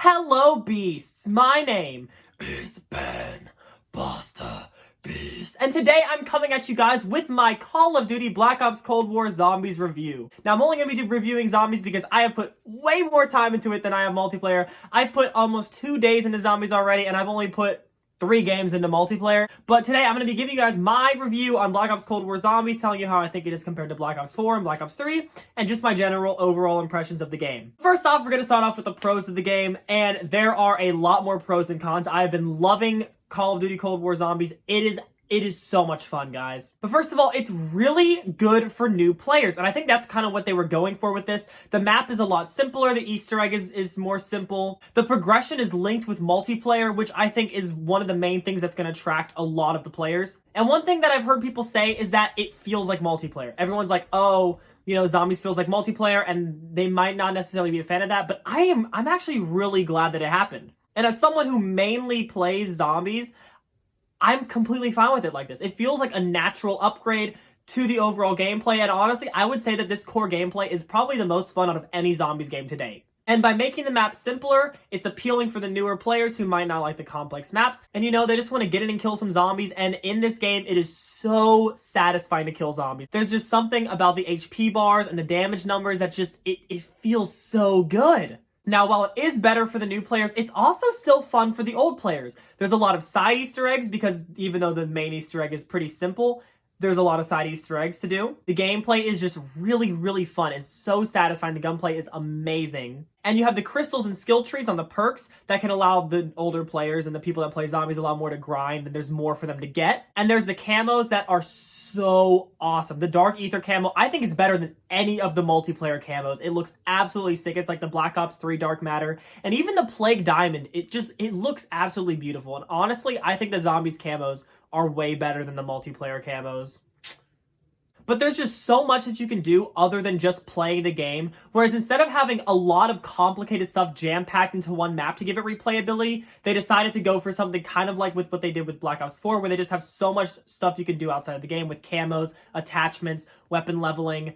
Hello, beasts. My name is Ben Buster Beast, and today I'm coming at you guys with my Call of Duty Black Ops Cold War Zombies review. Now, I'm only going to be reviewing zombies because I have put way more time into it than I have multiplayer. I've put almost 2 days into zombies already, and I've only put 3 games into multiplayer. But today I'm going to be giving you guys my review on Black Ops Cold War Zombies, telling you how I think it is compared to Black Ops 4 and Black Ops 3, and just my general overall impressions of the game. First off, we're going to start off with the pros of the game, and there are a lot more pros than cons. I have been loving Call of Duty Cold War Zombies. It is so much fun, guys. But first of all, it's really good for new players, and I think that's kind of what they were going for with this. The map is a lot simpler, the Easter egg is more simple. The progression is linked with multiplayer, which I think is one of the main things that's going to attract a lot of the players. And one thing that I've heard people say is that it feels like multiplayer. Everyone's like, oh, you know, zombies feels like multiplayer, and they might not necessarily be a fan of that, but I'm actually really glad that it happened. And as someone who mainly plays zombies, I'm completely fine with it like this. It feels like a natural upgrade to the overall gameplay, and honestly, I would say that this core gameplay is probably the most fun out of any zombies game to date. And by making the map simpler, it's appealing for the newer players who might not like the complex maps, and you know, they just want to get in and kill some zombies, and in this game, it is so satisfying to kill zombies. There's just something about the HP bars and the damage numbers that just, it feels so good. Now, while it is better for the new players, it's also still fun for the old players. There's a lot of side Easter eggs because even though the main Easter egg is pretty simple, there's a lot of side Easter eggs to do. The gameplay is just really, really fun. It's so satisfying. The gunplay is amazing. And you have the crystals and skill trees on the perks that can allow the older players and the people that play zombies a lot more to grind, and there's more for them to get. And there's the camos that are so awesome. The Dark Ether camo, I think, is better than any of the multiplayer camos. It looks absolutely sick. It's like the Black Ops 3 Dark Matter. And even the Plague Diamond, it looks absolutely beautiful. And honestly, I think the zombies camos are way better than the multiplayer camos. But there's just so much that you can do other than just playing the game, whereas instead of having a lot of complicated stuff jam-packed into one map to give it replayability, they decided to go for something kind of like with what they did with Black Ops 4, where they just have so much stuff you can do outside of the game with camos, attachments, weapon leveling,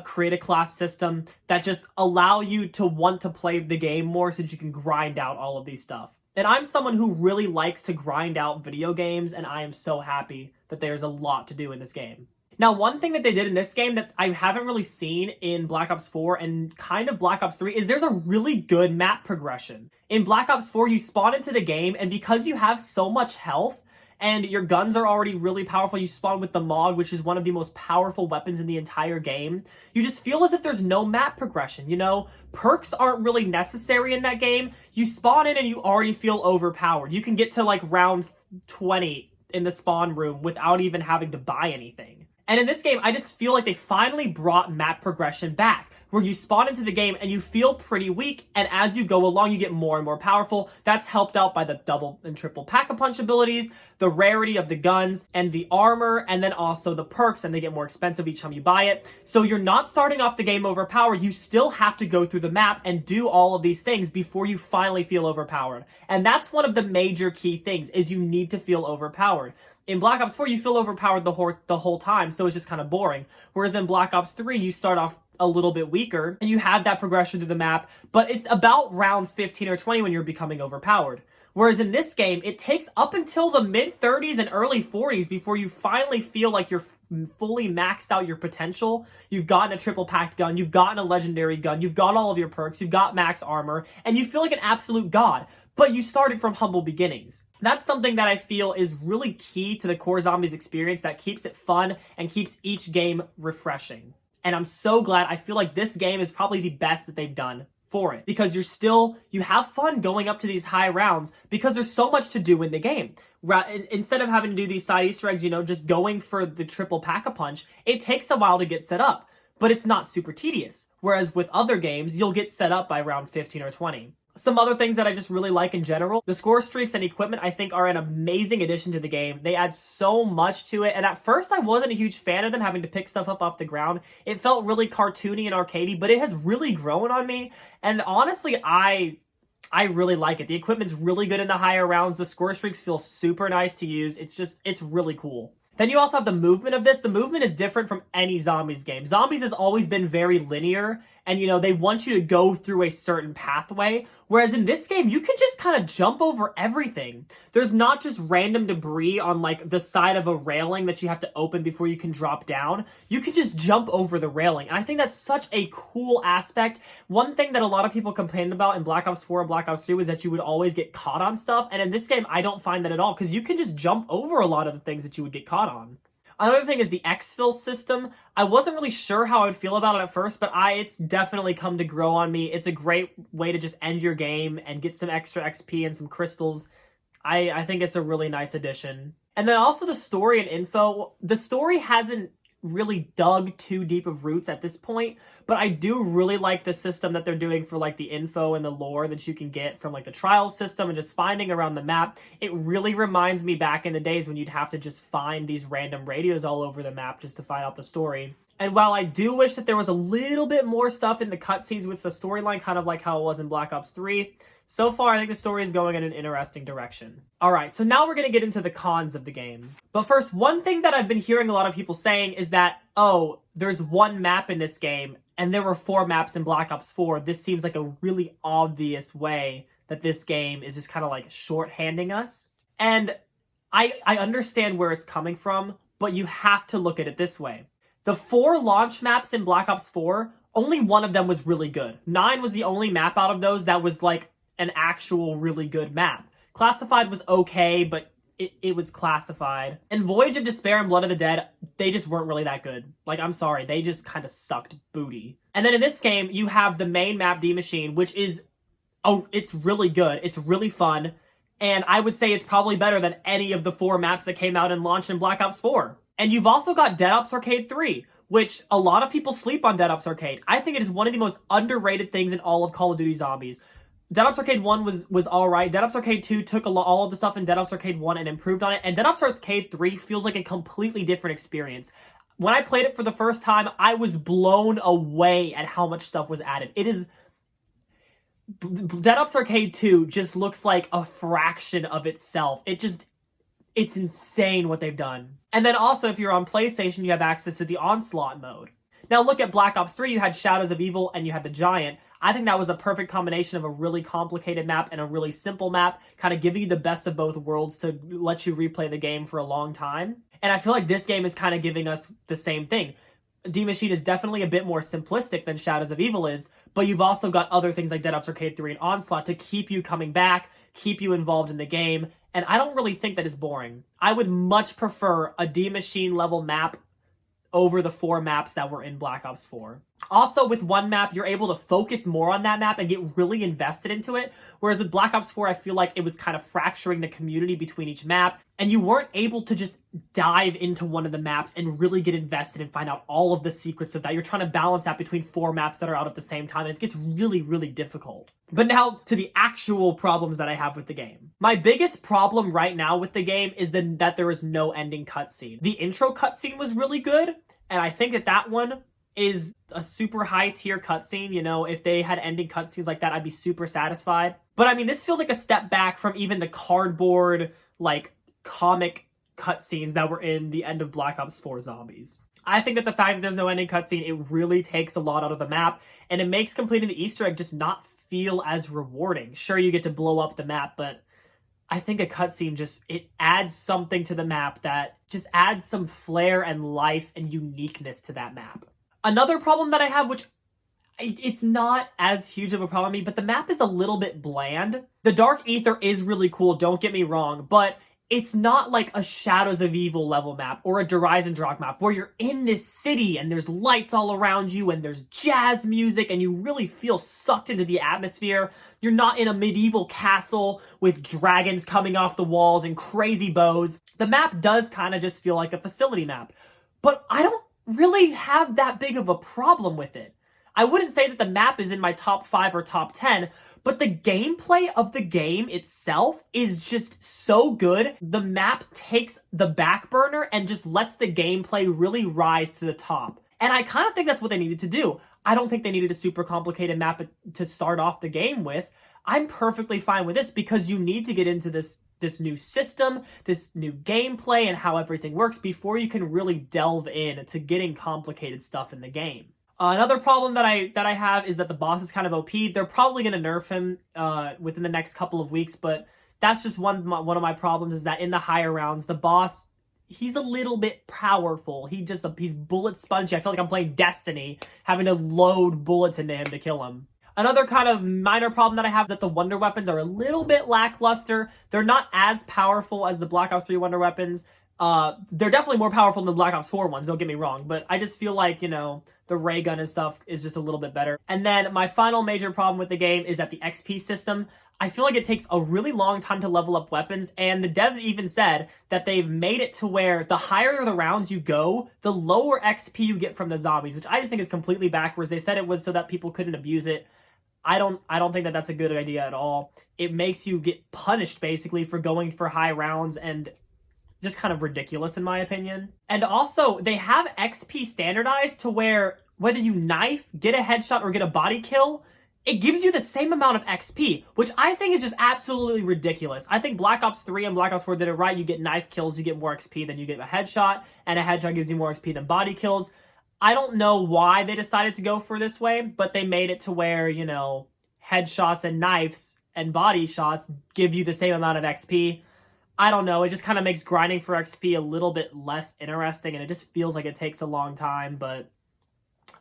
create a class system that just allow you to want to play the game more so that you can grind out all of these stuff. And I'm someone who really likes to grind out video games, and I am so happy that there's a lot to do in this game. Now, one thing that they did in this game that I haven't really seen in Black Ops 4 and kind of Black Ops 3 is there's a really good map progression. In Black Ops 4, you spawn into the game, and because you have so much health and your guns are already really powerful, you spawn with the MOG, which is one of the most powerful weapons in the entire game. You just feel as if there's no map progression, you know? Perks aren't really necessary in that game. You spawn in and you already feel overpowered. You can get to like round 20 in the spawn room without even having to buy anything. And in this game, I just feel like they finally brought map progression back, where you spawn into the game and you feel pretty weak, and as you go along, you get more and more powerful. That's helped out by the double and triple pack-a-punch abilities, the rarity of the guns, and the armor, and then also the perks, and they get more expensive each time you buy it. So you're not starting off the game overpowered. You still have to go through the map and do all of these things before you finally feel overpowered. And that's one of the major key things, is you need to feel overpowered. In Black Ops 4, you feel overpowered the whole time, so it's just kind of boring. Whereas in Black Ops 3, you start off a little bit weaker, and you have that progression through the map, but it's about round 15 or 20 when you're becoming overpowered. Whereas in this game, it takes up until the mid-30s and early 40s before you finally feel like you're fully maxed out your potential. You've gotten a triple-packed gun, you've gotten a legendary gun, you've got all of your perks, you've got max armor, and you feel like an absolute god. But you started from humble beginnings. That's something that I feel is really key to the core Zombies experience that keeps it fun and keeps each game refreshing. And I'm so glad. I feel like this game is probably the best that they've done for it, because you have fun going up to these high rounds because there's so much to do in the game. Instead of having to do these side Easter eggs, you know, just going for the triple pack-a-punch, it takes a while to get set up, but it's not super tedious. Whereas with other games, you'll get set up by round 15 or 20. Some other things that I just really like in general, the score streaks and equipment I think are an amazing addition to the game. They add so much to it, and at first I wasn't a huge fan of them having to pick stuff up off the ground. It felt really cartoony and arcadey, but it has really grown on me, and honestly, I really like it. The equipment's really good in the higher rounds. The score streaks feel super nice to use. It's really cool. Then you also have the movement of this. The movement is different from any Zombies game. Zombies has always been very linear, and they want you to go through a certain pathway, whereas in this game you can just kind of jump over everything. There's not just random debris on like the side of a railing that you have to open before you can drop down. You can just jump over the railing, and I think that's such a cool aspect. One thing that a lot of people complained about in Black Ops 4 and Black Ops 3 was that you would always get caught on stuff, and in this game I don't find that at all, because you can just jump over a lot of the things that you would get caught on. Another thing is the exfil system. I wasn't really sure how I would feel about it at first, but it's definitely come to grow on me. It's a great way to just end your game and get some extra XP and some crystals. I think it's a really nice addition. And then also the story and info. The story hasn't really dug too deep of roots at this point, but I do really like the system that they're doing for like the info and the lore that you can get from like the trial system and just finding around the map. It really reminds me back in the days when you'd have to just find these random radios all over the map just to find out the story. And while I do wish that there was a little bit more stuff in the cutscenes with the storyline, kind of like how it was in Black Ops 3, so far I think the story is going in an interesting direction. Alright, so now we're going to get into the cons of the game. But first, one thing that I've been hearing a lot of people saying is that, oh, there's one map in this game, and there were 4 maps in Black Ops 4. This seems like a really obvious way that this game is just kind of like shorthanding us. And I understand where it's coming from, but you have to look at it this way. The 4 launch maps in Black Ops 4, only one of them was really good. 9 was the only map out of those that was like an actual really good map. Classified was okay, but it was Classified. And Voyage of Despair and Blood of the Dead, they just weren't really that good. Like, I'm sorry, they just kind of sucked booty. And then in this game, you have the main map, D Machine, which is, it's really good. It's really fun. And I would say it's probably better than any of the 4 maps that came out and launched in Black Ops 4. And you've also got Dead Ops Arcade 3, which a lot of people sleep on Dead Ops Arcade. I think it is one of the most underrated things in all of Call of Duty Zombies. Dead Ops Arcade 1 was alright. Dead Ops Arcade 2 took all of the stuff in Dead Ops Arcade 1 and improved on it. And Dead Ops Arcade 3 feels like a completely different experience. When I played it for the first time, I was blown away at how much stuff was added. Dead Ops Arcade 2 just looks like a fraction of itself. It's insane what they've done. And then also, if you're on PlayStation, you have access to the Onslaught mode. Now look at Black Ops 3, you had Shadows of Evil and you had the Giant. I think that was a perfect combination of a really complicated map and a really simple map, kind of giving you the best of both worlds to let you replay the game for a long time. And I feel like this game is kind of giving us the same thing. D Machine is definitely a bit more simplistic than Shadows of Evil is, but you've also got other things like Dead Ops Arcade 3 and Onslaught to keep you coming back, keep you involved in the game, and I don't really think that is boring. I would much prefer a D Machine level map over the 4 maps that were in Black Ops 4. Also, with one map, you're able to focus more on that map and get really invested into it, whereas with Black Ops 4, I feel like it was kind of fracturing the community between each map, and you weren't able to just dive into one of the maps and really get invested and find out all of the secrets of that. You're trying to balance that between 4 maps that are out at the same time, and it gets really, really difficult. But now, to the actual problems that I have with the game. My biggest problem right now with the game is that there is no ending cutscene. The intro cutscene was really good, and I think that one is a super high tier cutscene. You know, if they had ending cutscenes like that, I'd be super satisfied. But I mean, this feels like a step back from even the cardboard, like, comic cutscenes that were in the end of Black Ops 4 Zombies. I think that the fact that there's no ending cutscene, it really takes a lot out of the map, and it makes completing the Easter egg just not feel as rewarding. Sure, you get to blow up the map, but I think a cutscene it adds something to the map that just adds some flair and life and uniqueness to that map. Another problem that I have, which it's not as huge of a problem to me, but the map is a little bit bland. The Dark Aether is really cool, don't get me wrong, but it's not like a Shadows of Evil level map or a Dreisendracht map where you're in this city and there's lights all around you and there's jazz music and you really feel sucked into the atmosphere. You're not in a medieval castle with dragons coming off the walls and crazy bows. The map does kind of just feel like a facility map, but I don't really have that big of a problem with it. I wouldn't say that the map is in my top 5 or top 10, but the gameplay of the game itself is just so good. The map takes the back burner and just lets the gameplay really rise to the top. And I kind of think that's what they needed to do. I don't think they needed a super complicated map to start off the game with. I'm perfectly fine with this because you need to get into this new system, this new gameplay, and how everything works before you can really delve in to getting complicated stuff in the game. Another problem that I have is that the boss is kind of OP. They're probably going to nerf him within the next couple of weeks, but that's just one of my problems, is that in the higher rounds, the boss, he's a little bit powerful. He's bullet spongy. I feel like I'm playing Destiny, having to load bullets into him to kill him. Another kind of minor problem that I have is that the wonder weapons are a little bit lackluster. They're not as powerful as the Black Ops 3 wonder weapons. They're definitely more powerful than the Black Ops 4 ones, don't get me wrong, but I just feel like, you know, the ray gun and stuff is just a little bit better. And then my final major problem with the game is that the XP system, I feel like it takes a really long time to level up weapons, and the devs even said that they've made it to where the higher the rounds you go, the lower XP you get from the zombies, which I just think is completely backwards. They said it was so that people couldn't abuse it. I don't think that that's a good idea at all. It makes you get punished, basically, for going for high rounds, and just kind of ridiculous in my opinion. And also, they have XP standardized to where whether you knife, get a headshot, or get a body kill, it gives you the same amount of XP, which I think is just absolutely ridiculous. I think Black Ops 3 and Black Ops 4 did it right. You get knife kills, you get more XP than you get a headshot, and a headshot gives you more XP than body kills. I don't know why they decided to go for this way, but they made it to where, you know, headshots and knives and body shots give you the same amount of XP. I don't know, it just kind of makes grinding for XP a little bit less interesting, and it just feels like it takes a long time, but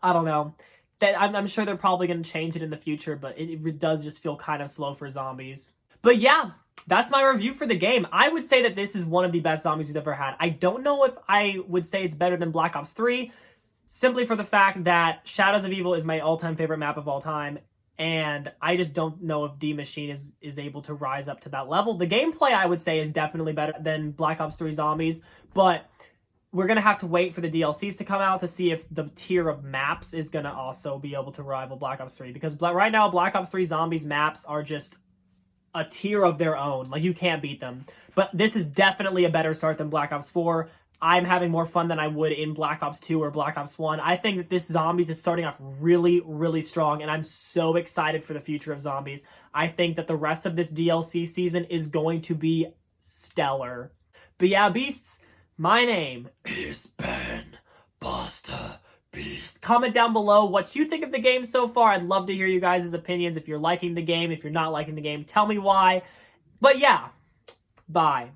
I don't know. I'm sure they're probably going to change it in the future, but it does just feel kind of slow for zombies. But yeah, that's my review for the game. I would say that this is one of the best zombies we've ever had. I don't know if I would say it's better than Black Ops 3, simply for the fact that Shadows of Evil is my all-time favorite map of all time, and I just don't know if Die Maschine is able to rise up to that level. The gameplay, I would say, is definitely better than Black Ops 3 Zombies, but we're going to have to wait for the DLCs to come out to see if the tier of maps is going to also be able to rival Black Ops 3, because right now, Black Ops 3 Zombies maps are just a tier of their own. Like, you can't beat them. But this is definitely a better start than Black Ops 4. I'm having more fun than I would in Black Ops 2 or Black Ops 1. I think that this Zombies is starting off really, really strong, and I'm so excited for the future of Zombies. I think that the rest of this DLC season is going to be stellar. But yeah, Beasts, my name is Ben Buster Beast. Comment down below what you think of the game so far. I'd love to hear you guys' opinions. If you're liking the game, if you're not liking the game, tell me why. But yeah, bye.